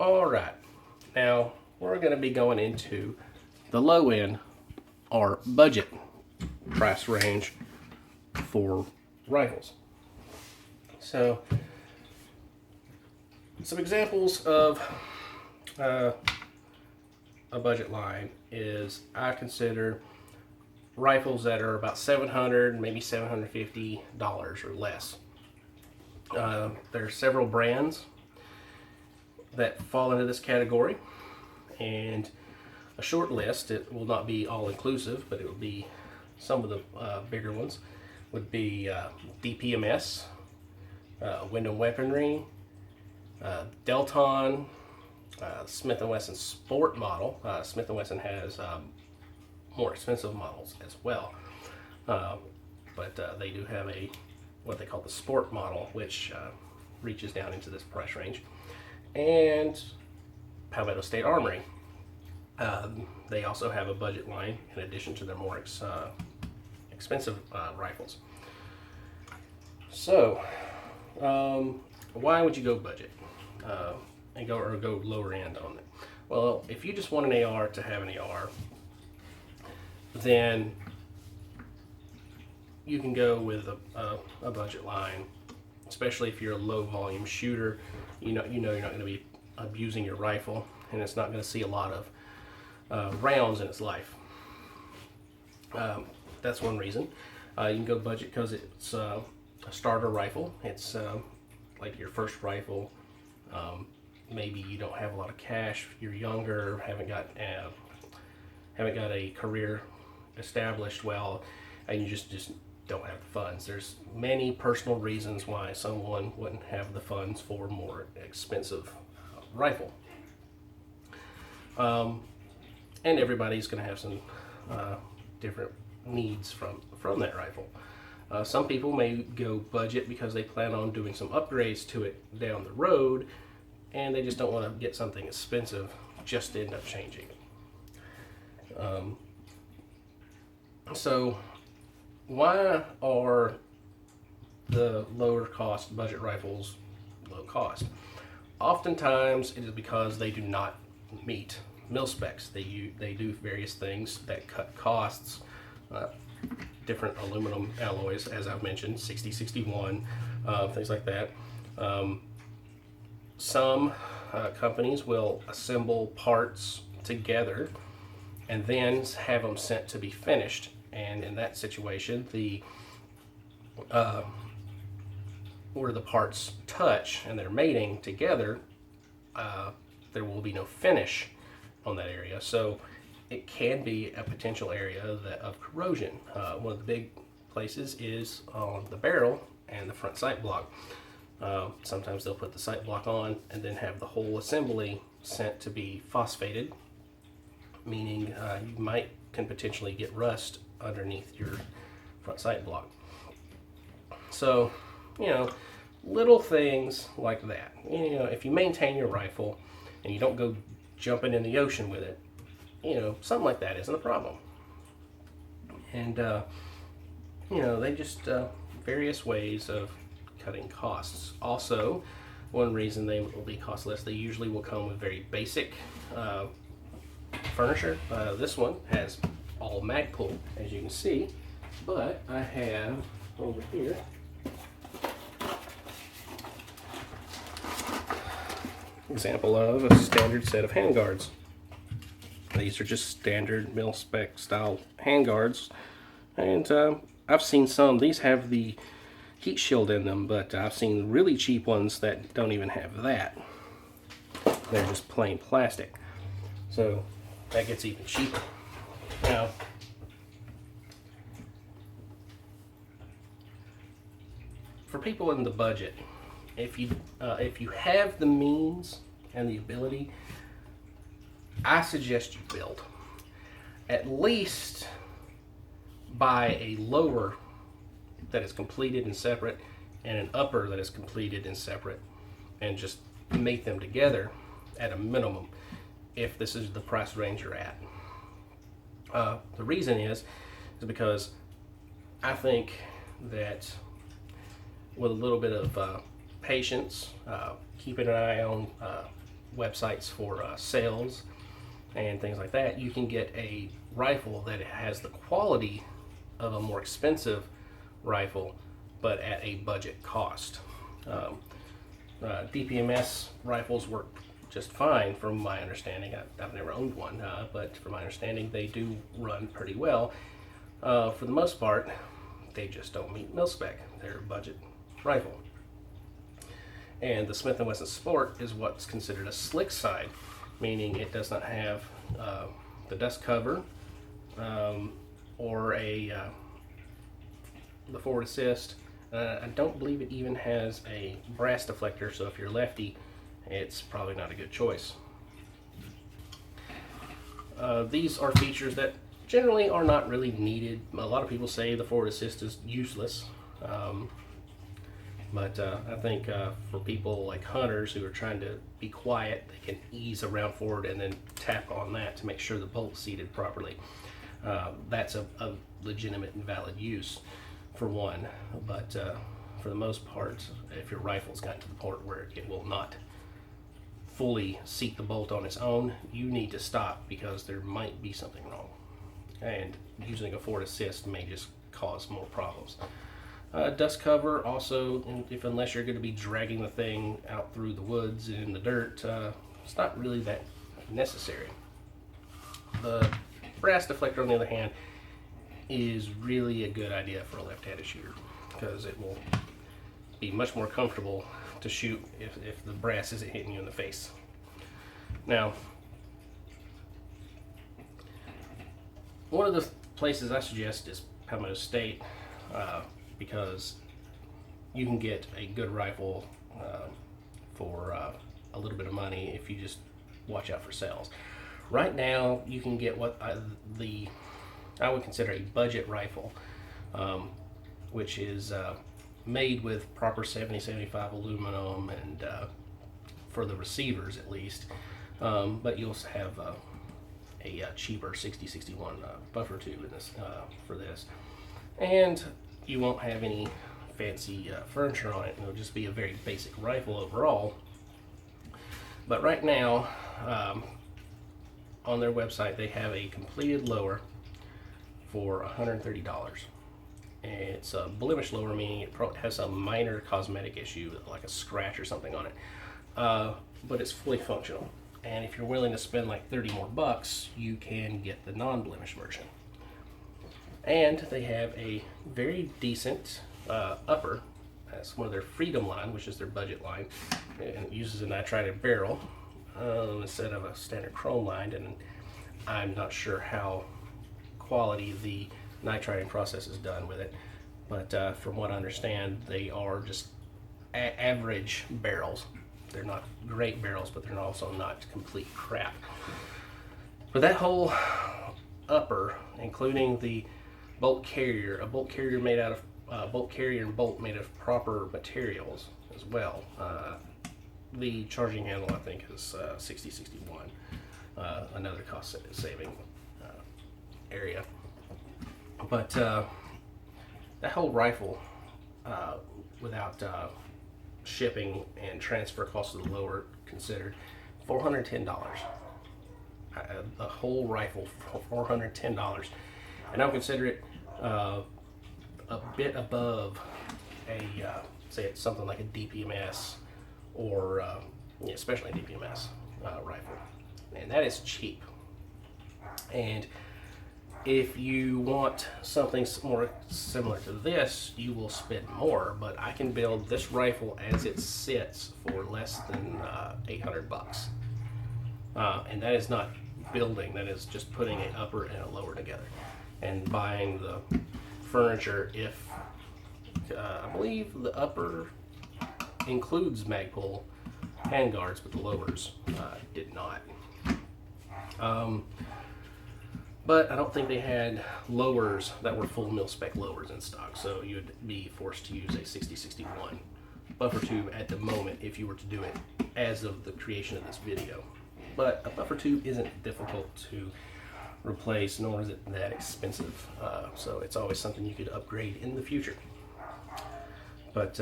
All right, now we're going to be going into the low end or budget price range for rifles. So, some examples of a budget line is I consider rifles that are about $700, maybe $750 or less. There are several brands that fall into this category, and a short list. It will not be all inclusive, but it will be some of the bigger ones would be DPMS, Wyndham Weaponry, Delton, Smith & Wesson Sport model. Smith & Wesson has more expensive models as well, but they do have what they call the Sport model, which reaches down into this price range. And Palmetto State Armory. They also have a budget line in addition to their more expensive rifles. So, why would you go budget and go lower end on it? Well, if you just want an AR to have an AR, then you can go with a budget line, especially if you're a low volume shooter. You know you're not going to be abusing your rifle, and it's not going to see a lot of rounds in its life. That's one reason. You can go budget because it's a starter rifle. It's like your first rifle. Maybe you don't have a lot of cash, you're younger, haven't got a career established well, and you just don't have the funds. There's many personal reasons why someone wouldn't have the funds for a more expensive rifle. And everybody's going to have some different needs from that rifle. Some people may go budget because they plan on doing some upgrades to it down the road, and they just don't want to get something expensive just to end up changing it. So why are the lower cost budget rifles low cost? Oftentimes it is because they do not meet mil specs. They do various things that cut costs. Different aluminum alloys, as I've mentioned, 6061, things like that. Some companies will assemble parts together and then have them sent to be finished. And in that situation, where the parts touch and they're mating together, there will be no finish on that area. So it can be a potential area of corrosion. One of the big places is on the barrel and the front sight block. Sometimes they'll put the sight block on and then have the whole assembly sent to be phosphated, meaning you can potentially get rust underneath your front sight block. So, little things like that. If you maintain your rifle and you don't go jumping in the ocean with it, something like that isn't a problem. And, they just, various ways of cutting costs. Also, one reason they will be cost less, they usually will come with very basic furniture. This one has all Magpul, as you can see, but I have over here example of a standard set of handguards. These are just standard mil spec style handguards, and I've seen some. These have the heat shield in them, but I've seen really cheap ones that don't even have that. They're just plain plastic, so that gets even cheaper. Now, for people in the budget, if you have the means and the ability, I suggest you build. At least buy a lower that is completed and separate, and an upper that is completed and separate, and just mate them together at a minimum if this is the price range you're at. The reason is because I think that with a little bit of patience, keeping an eye on websites for sales and things like that, you can get a rifle that has the quality of a more expensive rifle, but at a budget cost. DPMS rifles work just fine from my understanding. I've never owned one, but from my understanding they do run pretty well. For the most part, they just don't meet mil spec. They're a budget rifle. And the Smith & Wesson Sport is what's considered a slick side, meaning it does not have the dust cover or the forward assist. I don't believe it even has a brass deflector, so if you're lefty, it's probably not a good choice. These are features that generally are not really needed. A lot of people say the forward assist is useless, but I think for people like hunters who are trying to be quiet, they can ease around forward and then tap on that to make sure the bolt's seated properly. That's a legitimate and valid use for one, but for the most part, if your rifle's gotten to the point where it will not fully seat the bolt on its own, you need to stop because there might be something wrong. And using a forward assist may just cause more problems. Dust cover also, unless you're going to be dragging the thing out through the woods and in the dirt, it's not really that necessary. The brass deflector, on the other hand, is really a good idea for a left-handed shooter because it will be much more comfortable to shoot if the brass isn't hitting you in the face. Now, one of the places I suggest is Palmetto State because you can get a good rifle for a little bit of money if you just watch out for sales. Right now, you can get what I would consider a budget rifle, which is made with proper 70-75 aluminum and for the receivers at least, but you'll have a cheaper 60-61 buffer tube in this for this, and you won't have any fancy furniture on it. It'll just be a very basic rifle overall. But right now, on their website, they have a completed lower for $130. And it's a blemish lower, meaning it has a minor cosmetic issue, like a scratch or something on it. But it's fully functional. And if you're willing to spend like 30 more bucks, you can get the non-blemish version. And they have a very decent upper. That's one of their Freedom line, which is their budget line, and it uses a nitrided barrel instead of a standard chrome line. And I'm not sure how quality the nitriding process is done with it, but from what I understand, they are just average barrels. They're not great barrels, but they're also not complete crap. But that whole upper, including the bolt carrier, a bolt carrier made out of bolt carrier and bolt made of proper materials as well. The charging handle, I think, is 60-61, another cost saving area. But that whole rifle, without shipping and transfer costs of the lower considered, $410. The whole rifle for $410, and I would consider it a bit above a say it's something like a DPMS or especially a DPMS rifle, and that is cheap. And if you want something more similar to this, you will spend more, but I can build this rifle as it sits for less than 800 bucks. And that is not building, that is just putting an upper and a lower together and buying the furniture. If I believe the upper includes Magpul handguards, but the lowers did not. But I don't think they had lowers that were full mil-spec lowers in stock, so you'd be forced to use a 60-61 buffer tube at the moment if you were to do it as of the creation of this video. But a buffer tube isn't difficult to replace, nor is it that expensive, so it's always something you could upgrade in the future. But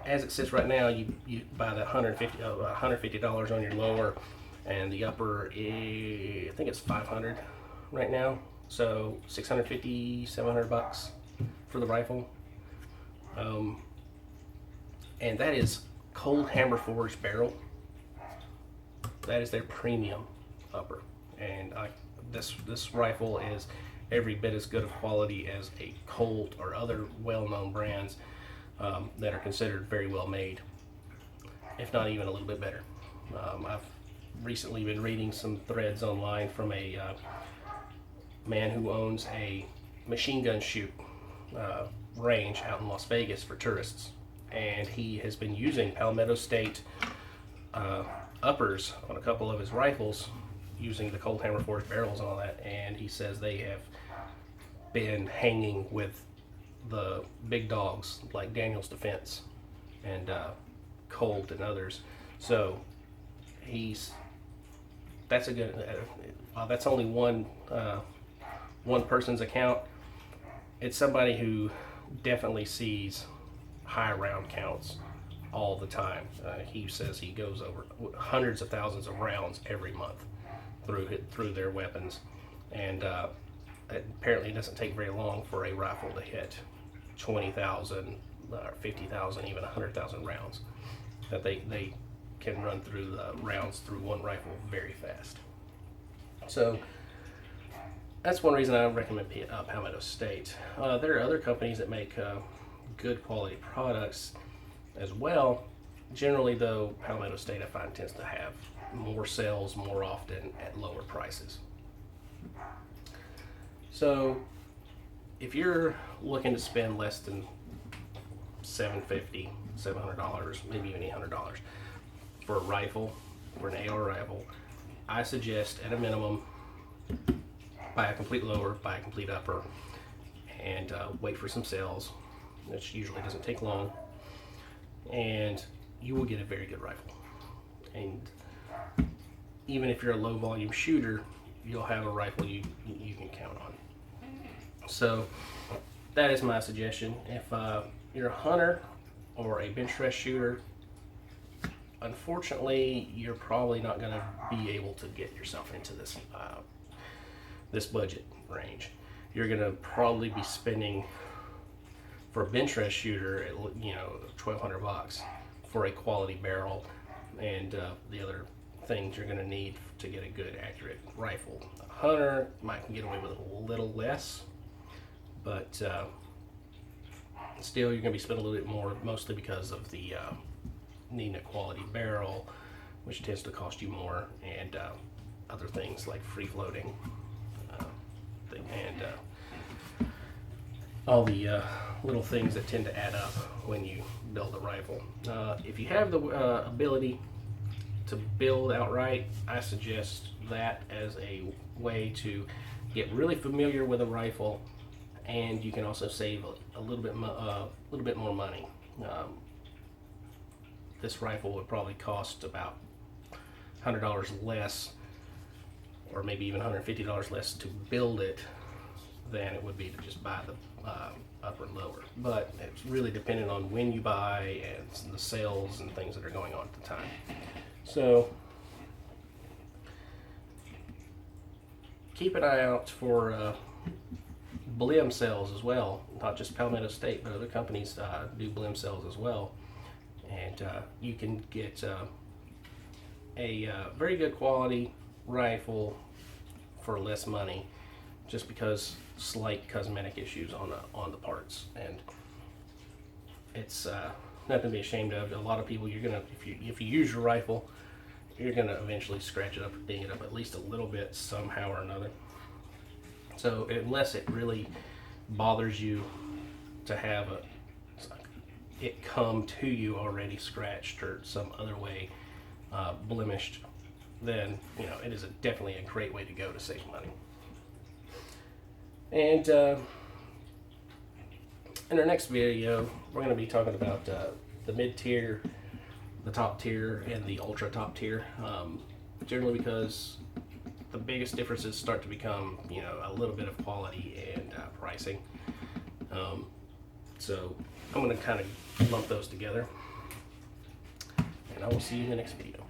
as it sits right now, you buy that $150 on your lower, and the upper is, I think it's $500 right now. So $650, $700 for the rifle. And that is cold hammer forged barrel. That is their premium upper. And this rifle is every bit as good of quality as a Colt or other well-known brands that are considered very well made, if not even a little bit better. I've recently been reading some threads online from a man who owns a machine gun shoot range out in Las Vegas for tourists, and he has been using Palmetto State uppers on a couple of his rifles, using the cold hammer forged barrels and all that, and he says they have been hanging with the big dogs like Daniel's Defense and Colt and others. So that's a good that's only one person's account. It's somebody who definitely sees high round counts all the time. He says he goes over hundreds of thousands of rounds every month through their weapons, and apparently it doesn't take very long for a rifle to hit 20,000 or 50,000, even 100,000 rounds. That they can run through the rounds through one rifle very fast. So that's one reason I recommend Palmetto State. There are other companies that make good quality products as well. Generally though, Palmetto State I find tends to have more sales more often at lower prices. So if you're looking to spend less than $750, $700, maybe even $800 for a rifle, for an AR rifle, I suggest at a minimum buy a complete lower, buy a complete upper, and wait for some sales, which usually doesn't take long, and you will get a very good rifle. And even if you're a low volume shooter, you'll have a rifle you can count on. So that is my suggestion. If you're a hunter or a bench press shooter, unfortunately you're probably not going to be able to get yourself into this budget range. You're going to probably be spending, for a bench press shooter, $1,200 for a quality barrel and the other things you're going to need to get a good accurate rifle. A hunter might get away with a little less, but still you're going to be spending a little bit more, mostly because of the needing a quality barrel, which tends to cost you more, and other things like free floating and all the little things that tend to add up when you build a rifle. If you have the ability to build outright, I suggest that as a way to get really familiar with a rifle, and you can also save a little bit more money. This rifle would probably cost about $100 less, or maybe even $150 less to build it than it would be to just buy the upper and lower. But it's really dependent on when you buy and the sales and things that are going on at the time. So keep an eye out for blim sales as well. Not just Palmetto State, but other companies do blim sales as well. And you can get a very good quality rifle for less money, just because slight cosmetic issues on the parts, and it's nothing to be ashamed of. A lot of people, you're gonna, if you use your rifle, you're gonna eventually scratch it up or ding it up at least a little bit somehow or another. So unless it really bothers you to have it come to you already scratched or some other way blemished, then it is definitely a great way to go to save money. And in our next video, we're going to be talking about the mid-tier, the top tier, and the ultra top tier. Generally because the biggest differences start to become, a little bit of quality and pricing. So I'm going to kind of lump those together. and I will see you in the next video.